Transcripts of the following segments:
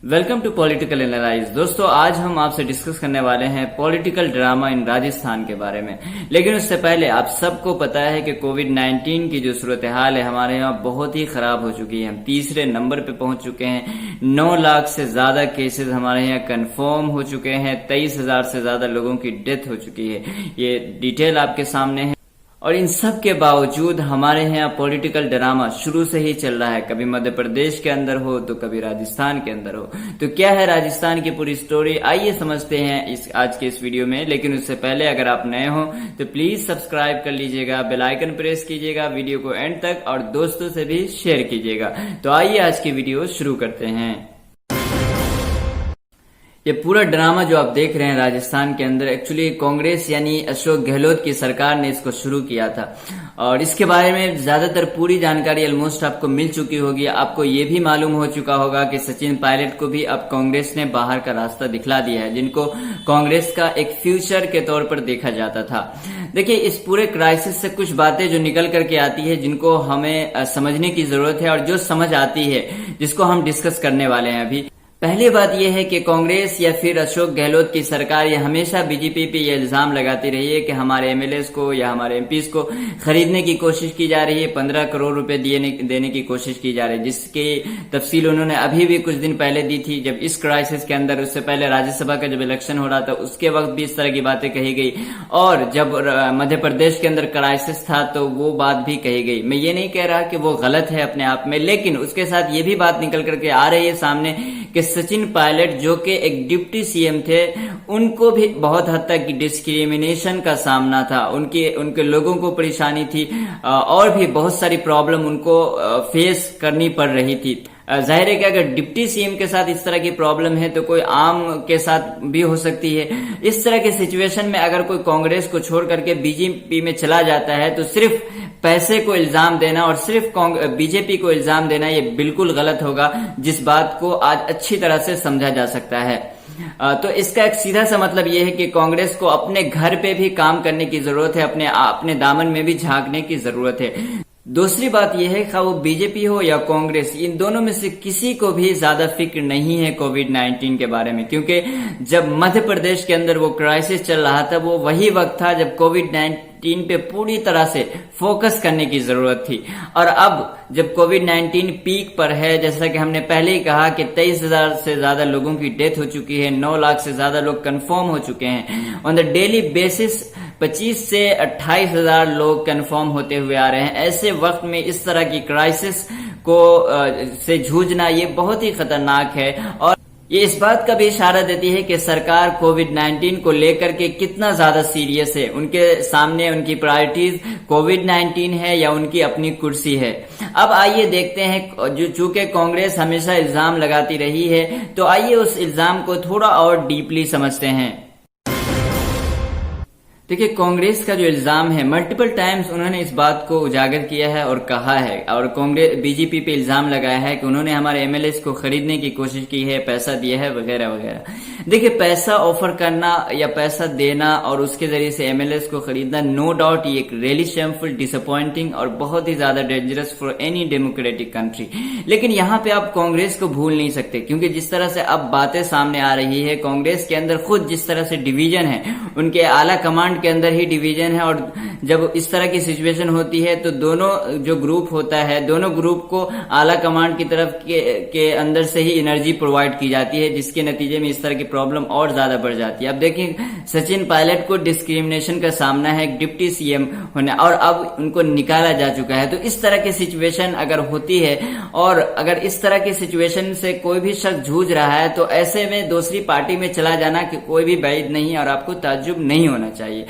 Welcome to political analyse. दोस्तों, आज हम आपसे डिस्कस करने वाले हैं पॉलिटिकल ड्रामा इन राजस्थान के बारे में। लेकिन उससे पहले आप सबको पता है कि कोविड-19 की जो सूरत हाल है हमारे यहाँ बहुत ही खराब हो चुकी है। हम तीसरे नंबर पे पहुंच चुके हैं। 9 लाख से ज्यादा केसेस हमारे यहाँ कंफर्म हो चुके हैं। 23,000 से ज्यादा लोगों की डेथ हो चुकी है। ये डिटेल आपके सामने है। और इन सब के बावजूद हमारे यहाँ पॉलिटिकल ड्रामा शुरू से ही चल रहा है। कभी मध्य प्रदेश के अंदर हो तो कभी राजस्थान के अंदर हो। तो क्या है राजस्थान की पूरी स्टोरी, आइए समझते हैं आज के इस वीडियो में। लेकिन उससे पहले अगर आप नए हो तो प्लीज सब्सक्राइब कर लीजिएगा, बेल आइकन प्रेस कीजिएगा, वीडियो को एंड तक और दोस्तों से भी शेयर कीजिएगा। तो आइए आज की वीडियो शुरू करते हैं। ये पूरा ड्रामा जो आप देख रहे हैं राजस्थान के अंदर, एक्चुअली कांग्रेस यानी अशोक गहलोत की सरकार ने इसको शुरू किया था। और इसके बारे में ज्यादातर पूरी जानकारी ऑलमोस्ट आपको मिल चुकी होगी। आपको ये भी मालूम हो चुका होगा कि सचिन पायलट को भी अब कांग्रेस ने बाहर का रास्ता दिखला दिया है, जिनको कांग्रेस का एक फ्यूचर के तौर पर देखा जाता था। देखिए, इस पूरे क्राइसिस से कुछ बातें जो निकल करके आती है, जिनको हमें समझने की जरूरत है और जो समझ आती है, जिसको हम डिस्कस करने वाले हैं अभी। पहली बात यह है कि कांग्रेस या फिर अशोक गहलोत की सरकार ये हमेशा बीजेपी पे ये इल्जाम लगाती रही है कि हमारे एमएलएस को या हमारे एमपीज को खरीदने की कोशिश की जा रही है। 15 करोड़ रुपए देने की कोशिश की जा रही है, जिसकी तफसील उन्होंने अभी भी कुछ दिन पहले दी थी, जब इस क्राइसिस के अंदर। उससे पहले राज्यसभा का जब इलेक्शन हो रहा था उसके वक्त भी इस तरह की बातें कही गई, और जब मध्य प्रदेश के अंदर क्राइसिस था तो वो बात भी कही गई। मैं ये नहीं कह रहा कि वो गलत है अपने आप में, लेकिन उसके साथ ये भी बात निकल करके आ रही है सामने कि सचिन पायलट जो कि एक डिप्टी सीएम थे, उनको भी बहुत हद तक डिस्क्रिमिनेशन का सामना था। उनके लोगों को परेशानी थी और भी बहुत सारी प्रॉब्लम उनको फेस करनी पड़ रही थी। जाहिर है कि अगर डिप्टी सीएम के साथ इस तरह की प्रॉब्लम है तो कोई आम के साथ भी हो सकती है। इस तरह के सिचुएशन में अगर कोई कांग्रेस को छोड़ करके बीजेपी में चला जाता है तो सिर्फ पैसे को इल्जाम देना और सिर्फ बीजेपी को इल्जाम देना ये बिल्कुल गलत होगा, जिस बात को आज अच्छी तरह से समझा जा सकता है। तो इसका एक सीधा सा मतलब यह है कि कांग्रेस को अपने घर पे भी काम करने की जरूरत है, अपने दामन में भी झांकने की जरूरत है। दूसरी बात यह है कि वो बीजेपी हो या कांग्रेस, इन दोनों में से किसी को भी ज्यादा फिक्र नहीं है कोविड-19 के बारे में, क्योंकि जब मध्य प्रदेश के अंदर वो क्राइसिस चल रहा था वो वही वक्त था जब कोविड-19 पे पूरी तरह से फोकस करने की जरूरत थी। और अब जब कोविड-19 पीक पर है, जैसा कि हमने पहले ही कहा कि 23,000 से ज्यादा लोगों की डेथ हो चुकी है, 9 लाख से ज्यादा लोग कंफर्म हो चुके हैं। ऑन द डेली बेसिस 25 से 28,000 लोग कंफर्म होते हुए आ रहे हैं। ऐसे वक्त में इस तरह की क्राइसिस को से जूझना ये बहुत ही खतरनाक है, और ये इस बात का भी इशारा देती है कि सरकार कोविड-19 को लेकर के कितना ज्यादा सीरियस है। उनके सामने उनकी प्रायोरिटीज कोविड-19 है या उनकी अपनी कुर्सी है। अब आइए देखते हैं, जो चूंकि कांग्रेस हमेशा इल्जाम लगाती रही है, तो आइए उस इल्जाम को थोड़ा और डीपली समझते हैं। देखिए, कांग्रेस का जो इल्जाम है, मल्टीपल टाइम्स उन्होंने इस बात को उजागर किया है और कहा है, और कांग्रेस बीजेपी पे इल्जाम लगाया है कि उन्होंने हमारे एमएलएस को खरीदने की कोशिश की है, पैसा दिया है वगैरह वगैरह। देखिए, पैसा ऑफर करना या पैसा देना और उसके जरिए से एमएलएस को खरीदना, नो डाउट ये एक रियली शेमफुल, डिसअपॉइंटिंग और बहुत ही ज्यादा dangerous for any democratic country. लेकिन यहाँ पे आप कांग्रेस को भूल नहीं सकते, क्योंकि जिस तरह से अब बातें सामने आ रही है, कांग्रेस के अंदर खुद जिस तरह से डिवीजन है, उनके आला कमांड के अंदर ही डिवीजन है। और जब इस तरह की सिचुएशन होती है तो दोनों जो ग्रुप होता है, दोनों ग्रुप को आला कमांड की तरफ के अंदर से ही एनर्जी प्रोवाइड की जाती है, जिसके नतीजे में इस तरह की प्रॉब्लम और ज्यादा बढ़ जाती है। अब देखिए, सचिन पायलट को डिस्क्रिमिनेशन का सामना है एक डिप्टी सीएम होने, और अब उनको निकाला जा चुका है। तो इस तरह की सिचुएशन अगर होती है, और अगर इस तरह की सिचुएशन से कोई भी शख्स जूझ रहा है, तो ऐसे में दूसरी पार्टी में चला जाना कि कोई भी बैद नहीं है और आपको ताज्जुब नहीं होना चाहिए।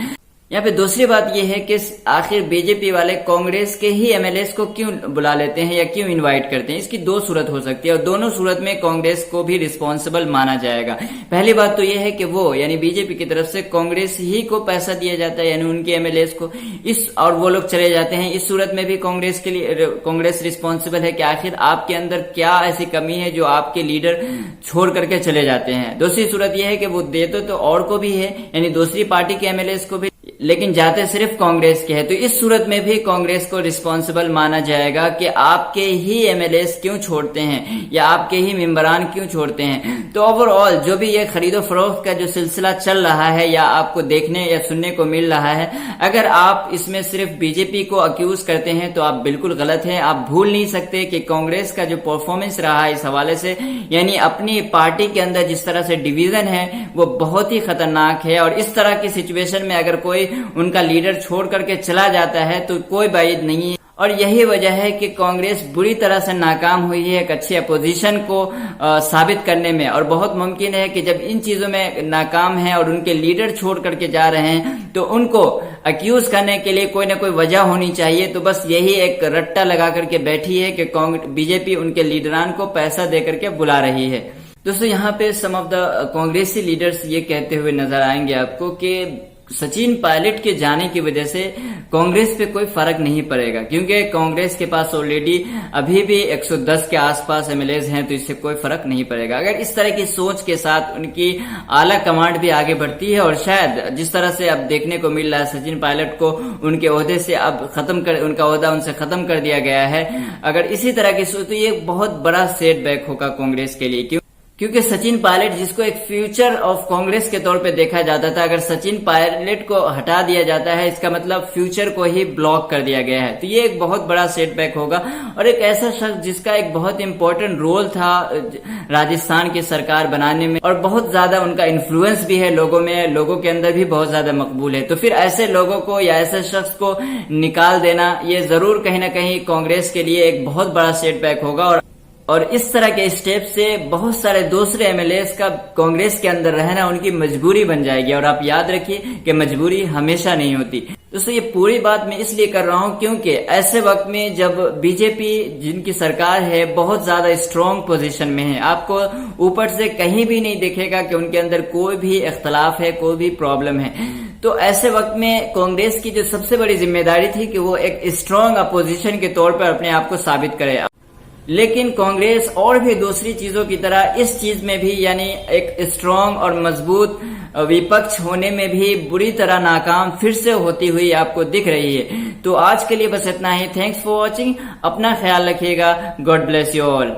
यहाँ पे दूसरी बात यह है कि आखिर बीजेपी वाले कांग्रेस के ही एमएलएस को क्यों बुला लेते हैं या क्यों इनवाइट करते हैं। इसकी दो सूरत हो सकती है, और दोनों सूरत में कांग्रेस को भी रिस्पॉन्सिबल माना जाएगा। पहली बात तो यह है कि वो यानी बीजेपी की तरफ से कांग्रेस ही को पैसा दिया जाता है, यानी उनके एमएलएस को, और वो लोग चले जाते हैं। इस सूरत में भी कांग्रेस रिस्पॉन्सिबल है कि आखिर आपके अंदर क्या ऐसी कमी है जो आपके लीडर छोड़ करके चले जाते हैं। दूसरी सूरत यह है कि वो देते तो और को भी है, यानी दूसरी पार्टी के एमएलएस को भी लेकिन जाते सिर्फ कांग्रेस के हैं। तो इस सूरत में भी कांग्रेस को रिस्पॉन्सिबल माना जाएगा कि आपके ही एमएलएस क्यों छोड़ते हैं या आपके ही मेंबरान क्यों छोड़ते हैं। तो ओवरऑल जो भी ये खरीदो फरोख्त का जो सिलसिला चल रहा है या आपको देखने या सुनने को मिल रहा है, अगर आप इसमें सिर्फ बीजेपी को अक्यूज करते हैं तो आप बिल्कुल गलत हैं। आप भूल नहीं सकते कि कांग्रेस का जो परफॉर्मेंस रहा है इस हवाले से, यानी अपनी पार्टी के अंदर जिस तरह से डिवीजन है वो बहुत ही खतरनाक है। और इस तरह की सिचुएशन में अगर कोई उनका लीडर छोड़ करके चला जाता है तो कोई बात नहीं है। और यही वजह है कि कांग्रेस बुरी तरह से नाकाम हुई है एक अच्छी अपोजिशन को साबित करने में। और बहुत मुमकिन है कि जब इन चीजों में नाकाम है और उनके लीडर छोड़ करके जा रहे हैं तो उनको अक्यूज करने के लिए कोई ना कोई वजह होनी चाहिए। तो बस यही एक रट्टा लगा करके बैठी है कि बीजेपी उनके लीडरान को पैसा दे करके बुला रही है। दोस्तों यहाँ पे सम ऑफ द कांग्रेसी लीडर्स ये कहते हुए नजर आएंगे आपको कि सचिन पायलट के जाने की वजह से कांग्रेस पे कोई फर्क नहीं पड़ेगा, क्योंकि कांग्रेस के पास ऑलरेडी अभी भी 110 के आसपास एमएलएज हैं, तो इससे कोई फर्क नहीं पड़ेगा। अगर इस तरह की सोच के साथ उनकी आला कमांड भी आगे बढ़ती है और शायद जिस तरह से अब देखने को मिल रहा है सचिन पायलट को उनके ओहदे से अब उनका ओहदा उनसे खत्म कर दिया गया है, अगर इसी तरह की सोच तो ये बहुत बड़ा सेटबैक होगा कांग्रेस के लिए। क्योंकि सचिन पायलट जिसको एक फ्यूचर ऑफ कांग्रेस के तौर पे देखा जाता था, अगर सचिन पायलट को हटा दिया जाता है इसका मतलब फ्यूचर को ही ब्लॉक कर दिया गया है। तो ये एक बहुत बड़ा सेटबैक होगा। और एक ऐसा शख्स जिसका एक बहुत इंपॉर्टेंट रोल था राजस्थान की सरकार बनाने में और बहुत ज्यादा उनका इन्फ्लुएंस भी है लोगों में, लोगों के अंदर भी बहुत ज्यादा मकबूल है, तो फिर ऐसे लोगों को या ऐसे शख्स को निकाल देना ये जरूर कहीं ना कहीं कांग्रेस के लिए एक बहुत बड़ा सेटबैक होगा। और इस तरह के स्टेप से बहुत सारे दूसरे एमएलएस का कांग्रेस के अंदर रहना उनकी मजबूरी बन जाएगी। और आप याद रखिए कि मजबूरी हमेशा नहीं होती। दोस्तों ये पूरी बात मैं इसलिए कर रहा हूं क्योंकि ऐसे वक्त में जब बीजेपी जिनकी सरकार है बहुत ज्यादा स्ट्रांग पोजीशन में है, आपको ऊपर से कहीं भी नहीं दिखेगा कि उनके अंदर कोई भी इख्तलाफ है, कोई भी प्रॉब्लम है। तो ऐसे वक्त में कांग्रेस की जो सबसे बड़ी जिम्मेदारी थी कि वो एक स्ट्रांग अपोजिशन के तौर पर अपने आप को साबित करे। लेकिन कांग्रेस और भी दूसरी चीजों की तरह इस चीज में भी यानी एक स्ट्रांग और मजबूत विपक्ष होने में भी बुरी तरह नाकाम फिर से होती हुई आपको दिख रही है। तो आज के लिए बस इतना ही। Thanks for watching. अपना ख्याल रखिएगा। God bless you all.